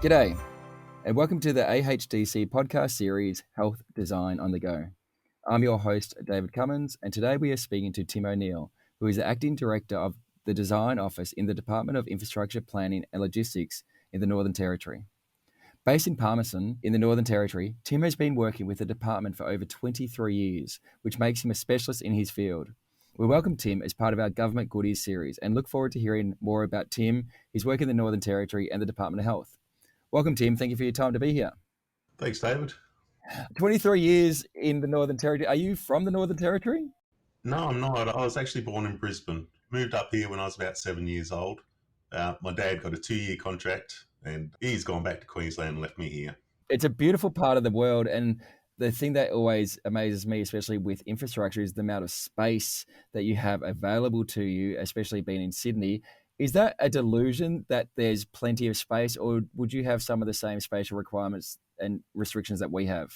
G'day, and welcome to the AHDC podcast series, Health Design on the Go. I'm your host, David Cummins, and today we are speaking to Tim O'Neill, who is the Acting Director of the Design Office in the Department of Infrastructure Planning and Logistics in the Northern Territory. Based in Palmerston, in the Northern Territory, Tim has been working with the department for over 23 years, which makes him a specialist in his field. We welcome Tim as part of our Government Goodies series and look forward to hearing more about Tim, his work in the Northern Territory and the Department of Health. Welcome, Tim. Thank you for your time to be here. Thanks, David. 23 years in the Northern Territory. Are you from the Northern Territory? No, I'm not. I was actually born in Brisbane. Moved up here when I was about 7 years old. My dad got a 2-year contract and he's gone back to Queensland and left me here. It's a beautiful part of the world, and the thing that always amazes me, especially with infrastructure, is the amount of space that you have available to you, especially being in Sydney. Is that a delusion that there's plenty of space, or would you have some of the same spatial requirements and restrictions that we have?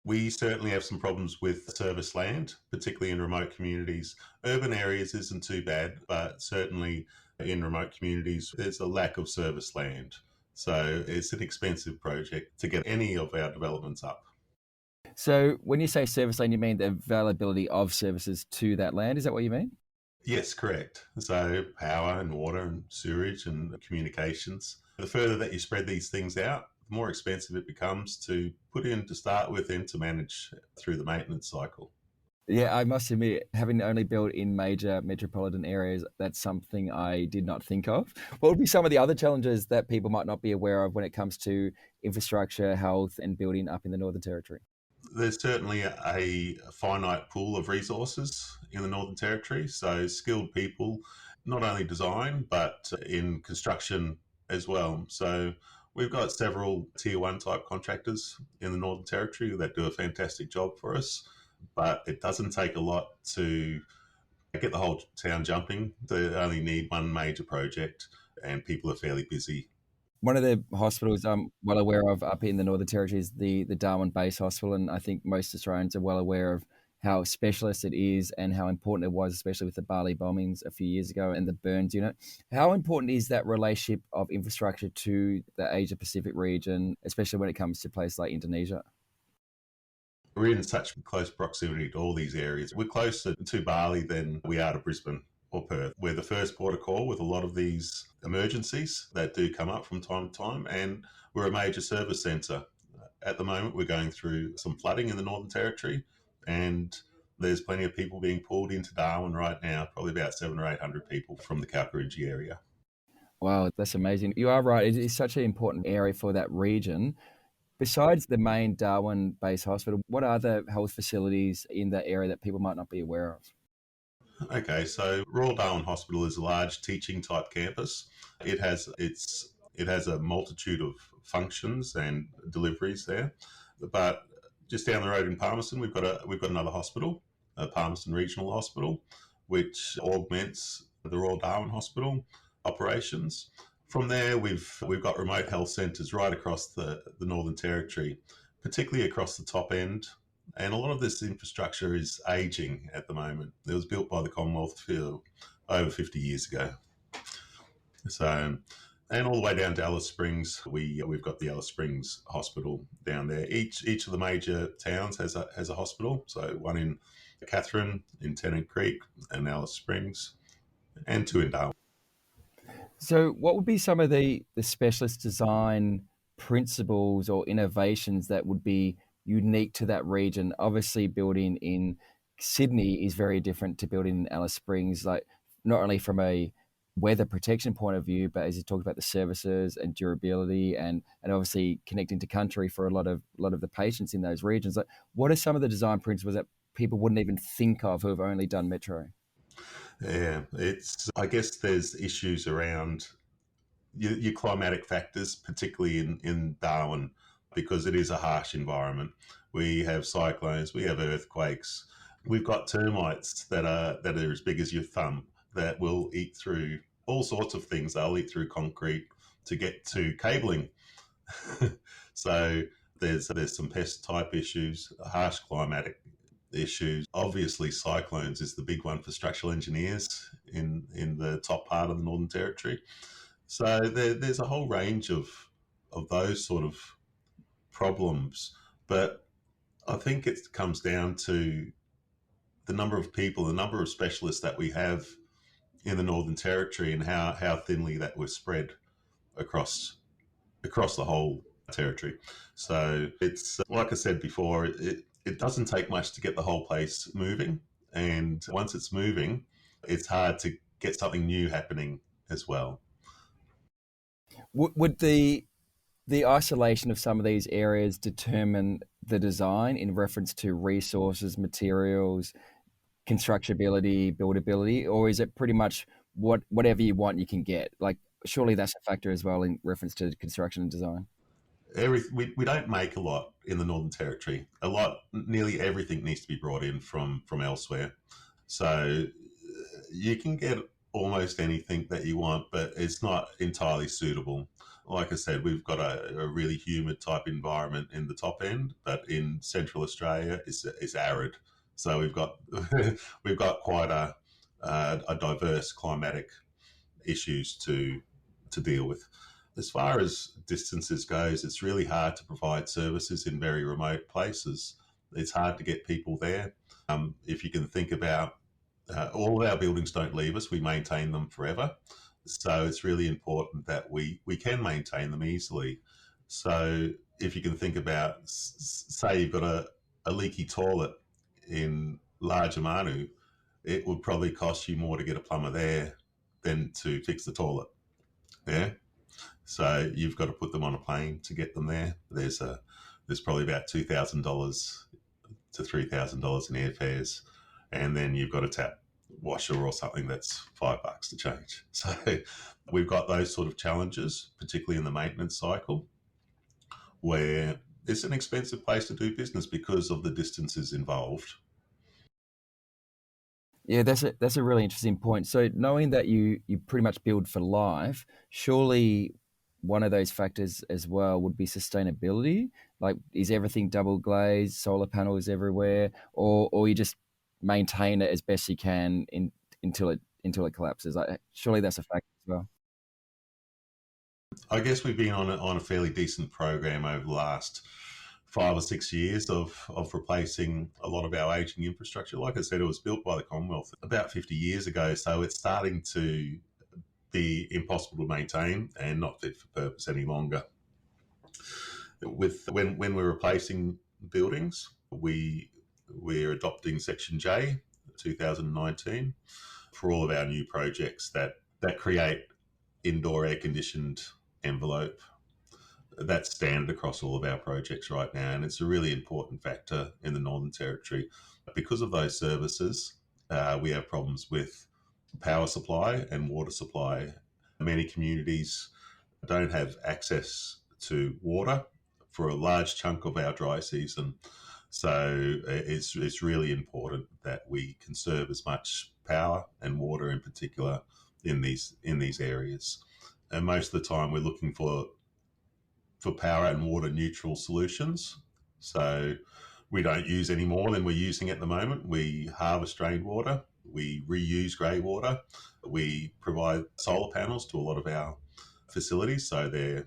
We certainly have some problems with service land, particularly in remote communities. Urban areas isn't too bad, but certainly in remote communities, there's a lack of service land. So it's an expensive project to get any of our developments up. So when you say service land, you mean the availability of services to that land? Is that what you mean? Yes, correct. So power and water and sewerage and communications. The further that you spread these things out, the more expensive it becomes to put in to start with and to manage through the maintenance cycle. Yeah, I must admit, having only built in major metropolitan areas, that's something I did not think of. What would be some of the other challenges that people might not be aware of when it comes to infrastructure, health, and building up in the Northern Territory? There's certainly a finite pool of resources in the Northern Territory. So skilled people, not only design, but in construction as well. So we've got several tier one type contractors in the Northern Territory that do a fantastic job for us, but it doesn't take a lot to get the whole town jumping. They only need one major project and people are fairly busy. One of the hospitals I'm well aware of up in the Northern Territory is the Darwin Base Hospital, and I think most Australians are well aware of how specialist it is and how important it was, especially with the Bali bombings a few years ago and the burns unit. How important is that relationship of infrastructure to the Asia Pacific region, especially when it comes to places like Indonesia? We're in such close proximity to all these areas. We're closer to Bali than we are to Brisbane or Perth. We're the first port of call with a lot of these emergencies that do come up from time to time, and we're a major service centre. At the moment, we're going through some flooding in the Northern Territory, and there's plenty of people being pulled into Darwin right now, probably about 700 or 800 people from the Kalkarindji area. Wow, that's amazing. You are right. It is such an important area for that region. Besides the main Darwin Base Hospital, what other health facilities in that area that people might not be aware of? Okay, so Royal Darwin Hospital is a large teaching type campus. It has a multitude of functions and deliveries there. But just down the road in Palmerston, we've got another hospital, Palmerston Regional Hospital, which augments the Royal Darwin Hospital operations. From there, we've got remote health centres right across the Northern Territory, particularly across the top end. And a lot of this infrastructure is ageing at the moment. It was built by the Commonwealth over 50 years ago. So, and all the way down to Alice Springs, we've got the Alice Springs Hospital down there. Each of the major towns has a hospital. So one in Katherine, in Tennant Creek, and Alice Springs, and two in Darwin. So, what would be some of the specialist design principles or innovations that would be unique to that region? Obviously, building in Sydney is very different to building in Alice Springs, like not only from a weather protection point of view, but as you talked about the services and durability and obviously connecting to country for a lot of the patients in those regions. Like, what are some of the design principles that people wouldn't even think of who have only done metro? Yeah, I guess there's issues around your climatic factors, particularly in Darwin, because it is a harsh environment. We have cyclones, we have earthquakes, we've got termites that are as big as your thumb that will eat through all sorts of things. They'll eat through concrete to get to cabling. So there's some pest type issues, harsh climatic issues. Obviously, cyclones is the big one for structural engineers in the top part of the Northern Territory. So there's a whole range of of those sort of problems. But I think it comes down to the number of people, the number of specialists that we have in the Northern Territory, and how thinly that was spread across the whole territory. So it's like I said before, it doesn't take much to get the whole place moving, and once it's moving, it's hard to get something new happening as well. Would the isolation of some of these areas determine the design in reference to resources, materials, constructability, buildability, or is it pretty much whatever you want you can get? Like, surely that's a factor as well in reference to construction and design. We don't make a lot in the Northern Territory. Nearly everything needs to be brought in from elsewhere. So you can get almost anything that you want, but it's not entirely suitable. Like I said, we've got a really humid type environment in the top end, but in Central Australia, it's arid. So we've got quite a diverse climatic issues to deal with. As far as distances goes, it's really hard to provide services in very remote places. It's hard to get people there. If you can think about all of our buildings don't leave us, we maintain them forever. So it's really important that we can maintain them easily. So if you can think about, say you've got a leaky toilet in Large Amanu, it would probably cost you more to get a plumber there than to fix the toilet. Yeah. So you've got to put them on a plane to get them there. There's probably about $2,000 to $3,000 in airfares, and then you've got a tap washer or something that's $5 to change. So we've got those sort of challenges, particularly in the maintenance cycle, where it's an expensive place to do business because of the distances involved. Yeah, that's a really interesting point. So knowing that you pretty much build for life, surely one of those factors as well would be sustainability. Like, is everything double glazed, solar panels everywhere, or you just maintain it as best you can until it collapses? Like, surely that's a factor as well. I guess we've been on a fairly decent program over the last 5 or 6 years of replacing a lot of our aging infrastructure. Like I said, it was built by the Commonwealth about 50 years ago, so it's starting to be impossible to maintain and not fit for purpose any longer. With when we're replacing buildings, we're adopting Section J 2019 for all of our new projects that create indoor air conditioned envelope. That's standard across all of our projects right now, and it's a really important factor in the Northern Territory. Because of those services, we have problems with power supply and water supply. Many communities don't have access to water for a large chunk of our dry season. So it's really important that we conserve as much power and water in particular in these areas. And most of the time we're looking for power and water neutral solutions. So we don't use any more than we're using at the moment. We harvest rainwater, we reuse grey water, we provide solar panels to a lot of our facilities, so they're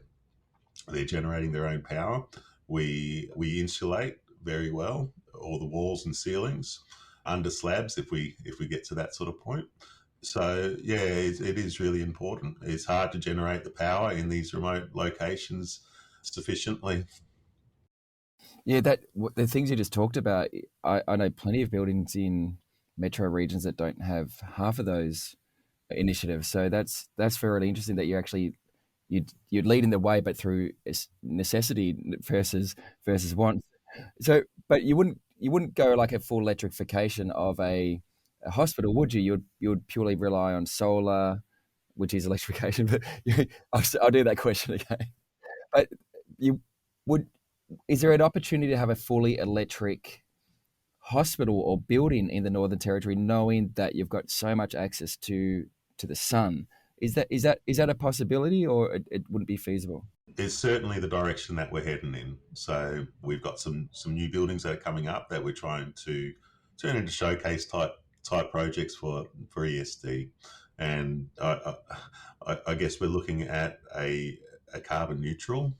generating their own power. We insulate very well all the walls and ceilings under slabs if we get to that sort of point. So yeah, it is really important. It's hard to generate the power in these remote locations sufficiently. Yeah, the things you just talked about, I know plenty of buildings in metro regions that don't have half of those initiatives. So that's very interesting that you'd lead in the way, but through necessity versus want. So, but you wouldn't go like a full electrification of a hospital, would you? You would purely rely on solar, which is electrification. But I'll do that question again. But you would is there an opportunity to have a fully electric hospital or building in the Northern Territory, knowing that you've got so much access to the sun? Is that a possibility, or it wouldn't be feasible? It's certainly the direction that we're heading in. So we've got some new buildings that are coming up that we're trying to turn into showcase type projects for ESD, and I guess we're looking at a carbon neutral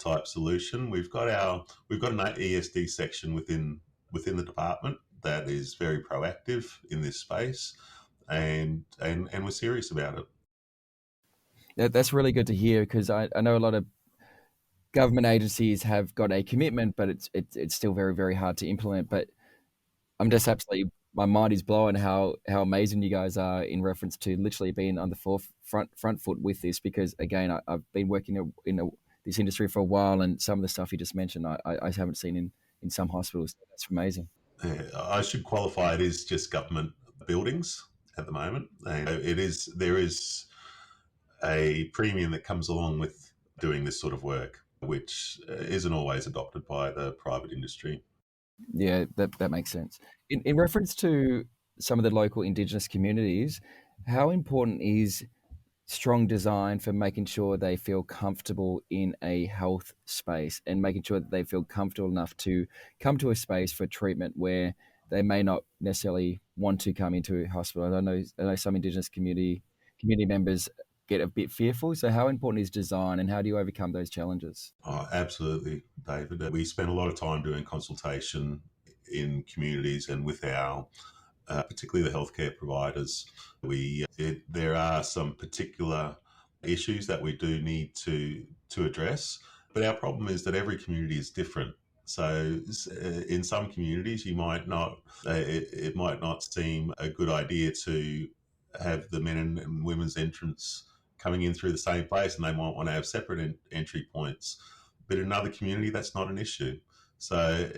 type solution. We've got an ESD section within the department that is very proactive in this space, and we're serious about it. That's really good to hear because I know a lot of government agencies have got a commitment, but it's still very, very hard to implement. But I'm just absolutely my mind is blown how amazing you guys are in reference to literally being on the front foot with this. Because again, I've been working this industry for a while, and some of the stuff you just mentioned, I haven't seen in some hospitals. That's amazing. I should qualify, it is just government buildings at the moment, and there is a premium that comes along with doing this sort of work, which isn't always adopted by the private industry. Yeah, that makes sense. In reference to some of the local Indigenous communities, how important is strong design for making sure they feel comfortable in a health space and making sure that they feel comfortable enough to come to a space for treatment where they may not necessarily want to come into a hospital. I know some Indigenous community members get a bit fearful. So how important is design and how do you overcome those challenges? Oh, absolutely, David. We spend a lot of time doing consultation in communities and with our, particularly the healthcare providers. There are some particular issues that we do need to address, but our problem is that every community is different. So, in some communities, you might not. It might not seem a good idea to have the men and women's entrance coming in through the same place, and they might want to have separate entry points. But in another community, that's not an issue. So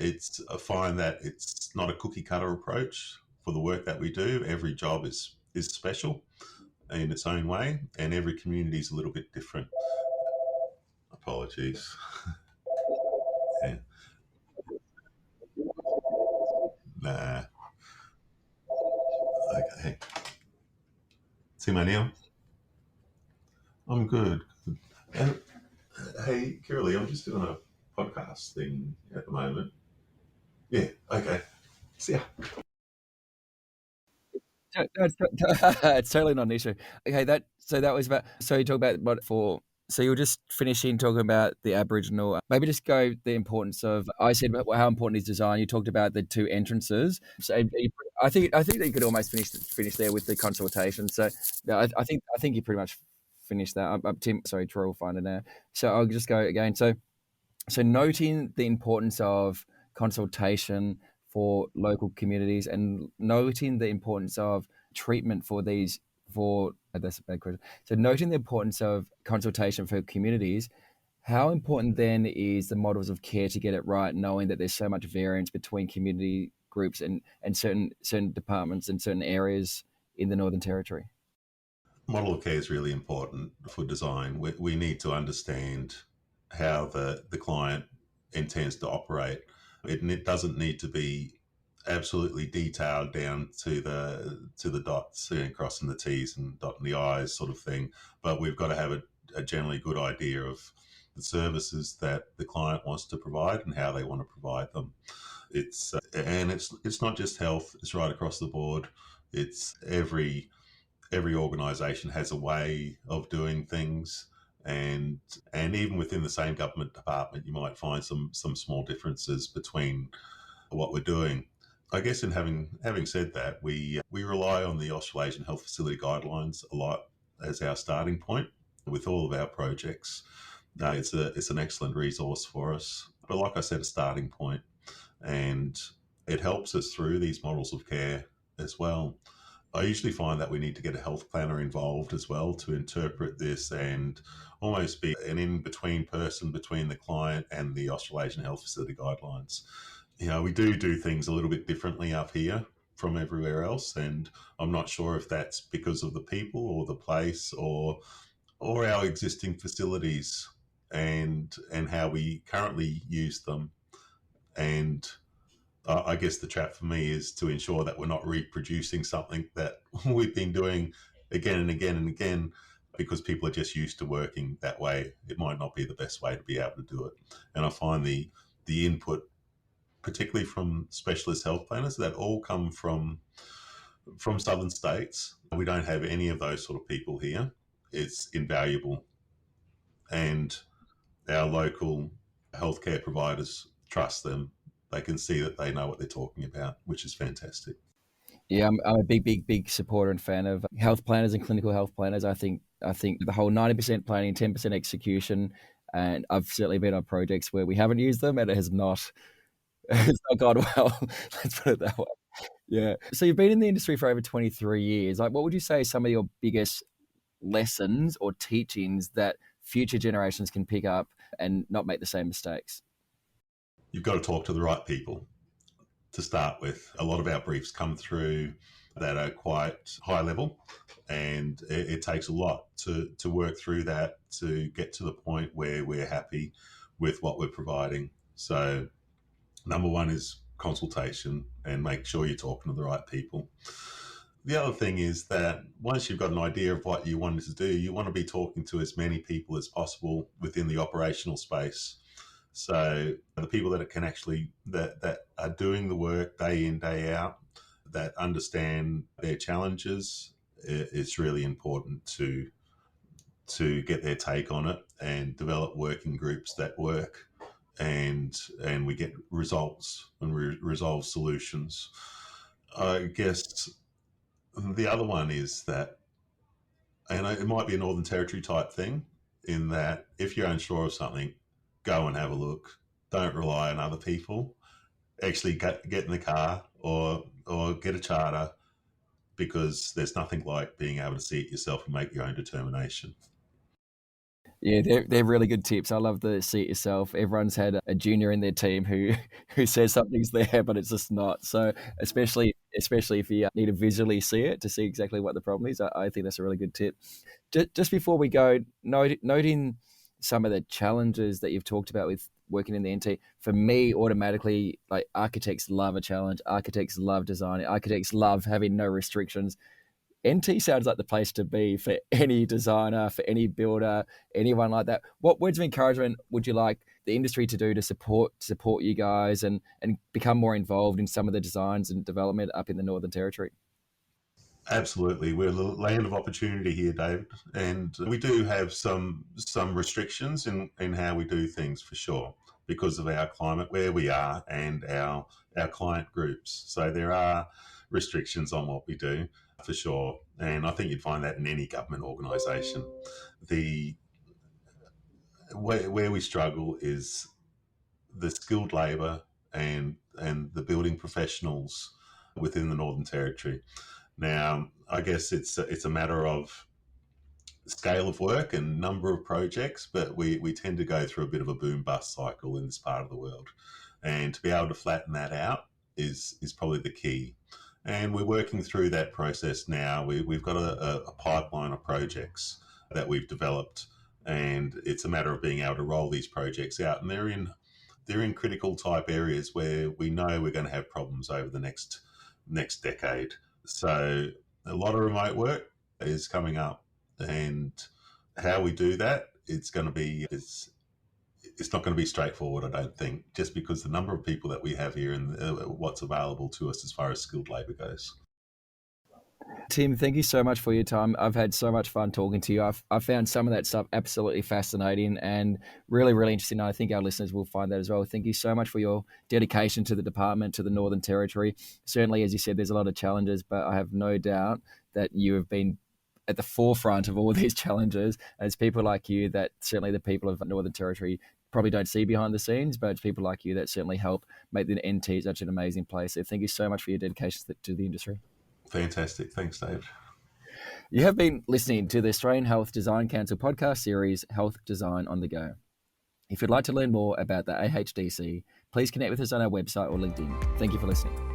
I find that it's not a cookie cutter approach for the work that we do. Every job is special in its own way, and every community is a little bit different. Apologies. Yeah. Nah. Okay. See my nail? I'm good. And, hey, Kiralee, I'm just doing a podcast thing at the moment. Yeah. Okay. See ya. No, it's totally not an issue. Okay, that was about. So you talk about what for. So you were just finishing talking about the Aboriginal. Maybe just go the importance of. I said about how important is design. You talked about the two entrances. So I think that you could almost finish there with the consultation. So no, I think you pretty much finished that. Tim, sorry, Troy will find it now. So I'll just go again. So noting the importance of consultation for local communities and noting the importance of treatment for these for that's a bad question. So noting the importance of consultation for communities, how important then is the models of care to get it right, knowing that there's so much variance between community groups and certain departments and certain areas in the Northern Territory? Model of care is really important for design. We need to understand how the client intends to operate. It doesn't need to be absolutely detailed down to the dots, crossing the T's and dotting the I's sort of thing. But we've got to have a generally good idea of the services that the client wants to provide and how they want to provide them. It's not just health; it's right across the board. It's every organisation has a way of doing things, and even within the same government department, you might find some small differences between what we're doing. I guess in having said that, we rely on the Australasian Health Facility Guidelines a lot as our starting point with all of our projects. It's an excellent resource for us, but like I said, a starting point, and it helps us through these models of care as well. I usually find that we need to get a health planner involved as well to interpret this and almost be an in between person between the client and the Australasian Health Facility Guidelines. We do things a little bit differently up here from everywhere else, and I'm not sure if that's because of the people or the place or our existing facilities and how we currently use them. And I guess the trap for me is to ensure that we're not reproducing something that we've been doing again and again and again because people are just used to working that way. It might not be the best way to be able to do it. And I find the input, particularly from specialist health planners, that all come from southern states. We don't have any of those sort of people here. It's invaluable. And our local healthcare providers trust them. They can see that they know what they're talking about, which is fantastic. Yeah, I'm a big supporter and fan of health planners and clinical health planners. I think the whole 90% planning, 10% execution, and I've certainly been on projects where we haven't used them and it has not it's not gone well. Let's put it that way. Yeah. So you've been in the industry for over 23 years. Like, what would you say are some of your biggest lessons or teachings that future generations can pick up and not make the same mistakes? You've got to talk to the right people to start with. A lot of our briefs come through that are quite high level, and it takes a lot to work through that to get to the point where we're happy with what we're providing. So, number one is consultation and make sure you're talking to the right people. The other thing is that once you've got an idea of what you want to do, you want to be talking to as many people as possible within the operational space. So the people that can actually that are doing the work day in, day out, that understand their challenges, it's really important to get their take on it and develop working groups that work, and we get results and resolve solutions. I guess the other one is that, and it might be a Northern Territory type thing, in that if you're unsure of something, go and have a look. Don't rely on other people. Actually get in the car or get a charter, because there's nothing like being able to see it yourself and make your own determination. Yeah, they're really good tips. I love the see it yourself. Everyone's had a junior in their team who who says something's there, but it's just not. So especially if you need to visually see it to see exactly what the problem is, I think that's a really good tip. Just before we go, noting some of the challenges that you've talked about with working in the NT, for me, automatically, like architects love a challenge. Architects love designing. Architects love having no restrictions. NT sounds like the place to be for any designer, for any builder, anyone like that. What words of encouragement would you like the industry to do to support you guys and become more involved in some of the designs and development up in the Northern Territory? Absolutely, we're the land of opportunity here, David, and we do have some restrictions in how we do things, for sure, because of our climate where we are and our client groups. So there are restrictions on what we do, for sure, and I think you'd find that in any government organisation. The where we struggle is the skilled labour and the building professionals within the Northern Territory. Now, I guess it's a matter of scale of work and number of projects, but we tend to go through a bit of a boom bust cycle in this part of the world, and to be able to flatten that out is probably the key. And we're working through that process now. We've got a pipeline of projects that we've developed, and it's a matter of being able to roll these projects out. And they're in critical type areas where we know we're going to have problems over the next decade. So a lot of remote work is coming up, and how we do that, it's not going to be straightforward, I don't think, just because the number of people that we have here and what's available to us as far as skilled labour goes. Tim, thank you so much for your time. I've had so much fun talking to you. I've found some of that stuff absolutely fascinating and really, really interesting. I think our listeners will find that as well. Thank you so much for your dedication to the department, to the Northern Territory. Certainly, as you said, there's a lot of challenges, but I have no doubt that you have been at the forefront of all these challenges. And it's people like you that certainly the people of Northern Territory probably don't see behind the scenes, but it's people like you that certainly help make the NT such an amazing place. So thank you so much for your dedication to the industry. Fantastic. Thanks, Dave. You have been listening to the Australian Health Design Council podcast series, Health Design on the Go. If you'd like to learn more about the AHDC, please connect with us on our website or LinkedIn. Thank you for listening.